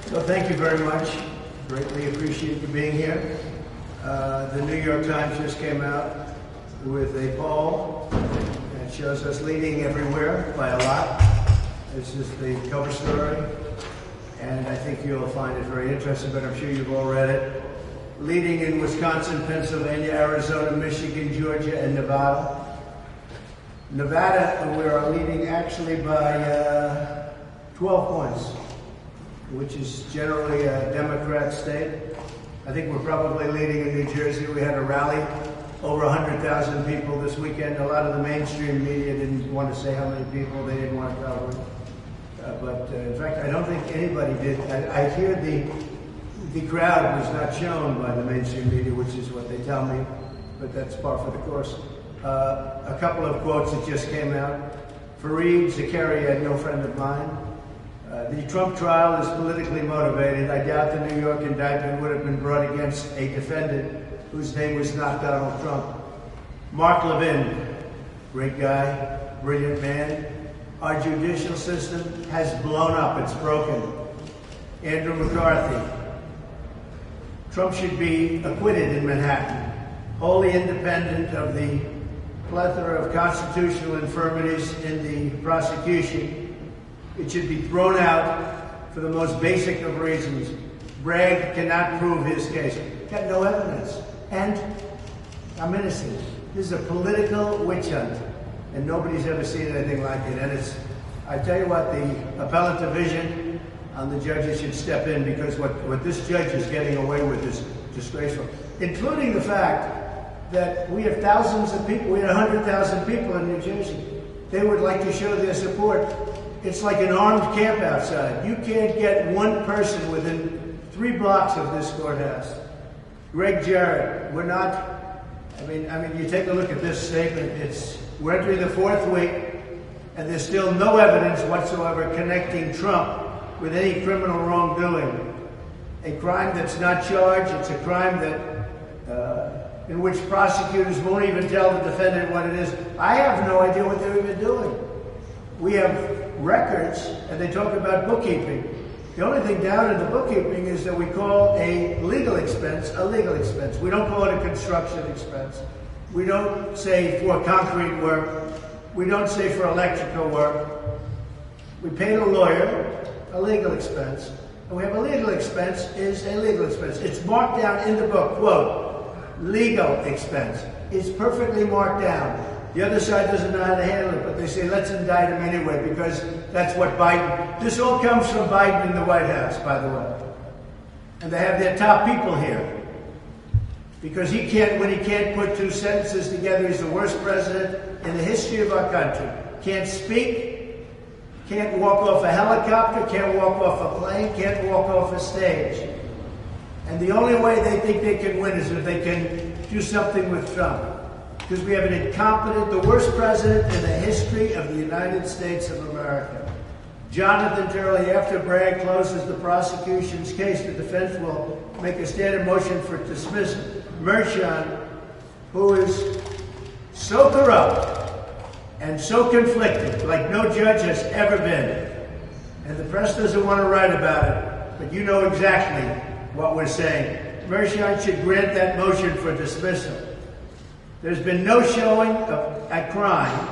So thank you very much. Greatly appreciate you being here. The New York Times just came out with a poll that shows us leading everywhere by a lot. This is the cover story, and I think you'll find it very interesting, but I'm sure you've all read it. Leading in Wisconsin, Pennsylvania, Arizona, Michigan, Georgia, and Nevada. Nevada, we are leading actually by 12 points, which is generally a Democrat state. I think we're probably leading in New Jersey. We had a rally, over 100,000 people this weekend. A lot of the mainstream media didn't want to say how many people, they didn't want to cover it. But in fact, I don't think anybody did. I hear the crowd was not shown by the mainstream media, which is what they tell me, but that's par for the course. A couple of quotes that just came out. Fareed Zakaria, no friend of mine. The Trump trial is politically motivated. I doubt the New York indictment would have been brought against a defendant whose name was not Donald Trump. Mark Levin, great guy, brilliant man. Our judicial system has blown up, it's broken. Andrew McCarthy. Trump should be acquitted in Manhattan, wholly independent of the plethora of constitutional infirmities in the prosecution. It should be thrown out for the most basic of reasons. Bragg cannot prove his case. Got no evidence. And I'm innocent. This is a political witch hunt, and nobody's ever seen anything like it. And it's, I tell you what, the appellate division on the judges should step in, because what this judge is getting away with is disgraceful, including the fact that we have thousands of people, we had 100,000 people in New Jersey. They would like to show their support. It's like an armed camp outside. You can't get one person within 3 blocks of this courthouse. Greg Jarrett, we're not, I mean, you take a look at this statement. We're entering the 4th week, and there's still no evidence whatsoever connecting Trump with any criminal wrongdoing. A crime that's not charged, it's a crime that, in which prosecutors won't even tell the defendant what it is. I have no idea what they're even doing. We have records, and they talk about bookkeeping. The only thing down in the bookkeeping is that we call a legal expense a legal expense. We don't call it a construction expense. We don't say for concrete work. We don't say for electrical work. We paid a lawyer a legal expense, and we have a legal expense is a legal expense. It's marked down in the book, quote, legal expense. It's perfectly marked down. The other side doesn't know how to handle it, but they say, let's indict him anyway, because that's what Biden, this all comes from Biden in the White House, by the way. And they have their top people here. Because when he can't put 2 sentences together, he's the worst president in the history of our country. Can't speak, can't walk off a helicopter, can't walk off a plane, can't walk off a stage. And the only way they think they can win is if they can do something with Trump. Because we have an incompetent, the worst president in the history of the United States of America. Jonathan Turley, after Bragg closes the prosecution's case, the defense will make a standard motion for dismissal. Mershon, who is so corrupt and so conflicted, like no judge has ever been, and the press doesn't want to write about it, but you know exactly what we're saying. Mershon should grant that motion for dismissal. There's been no showing of a crime.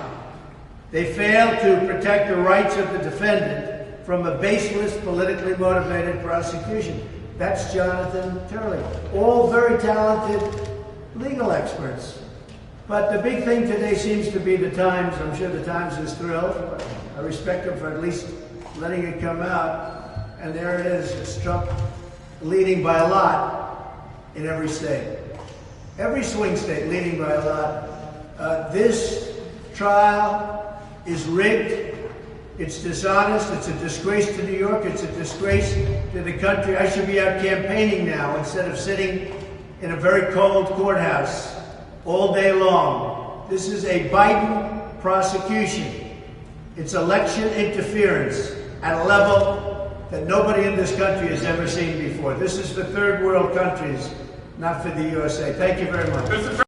They failed to protect the rights of the defendant from a baseless, politically motivated prosecution. That's Jonathan Turley. All very talented legal experts. But the big thing today seems to be the Times. I'm sure the Times is thrilled. I respect them for at least letting it come out. And there it is. It's Trump leading by a lot in every state. Every swing state leading by a lot. This trial is rigged. It's dishonest. It's a disgrace to New York. It's a disgrace to the country. I should be out campaigning now instead of sitting in a very cold courthouse all day long. This is a Biden prosecution. It's election interference at a level that nobody in this country has ever seen before. This is for third world countries, not for the USA. Thank you very much.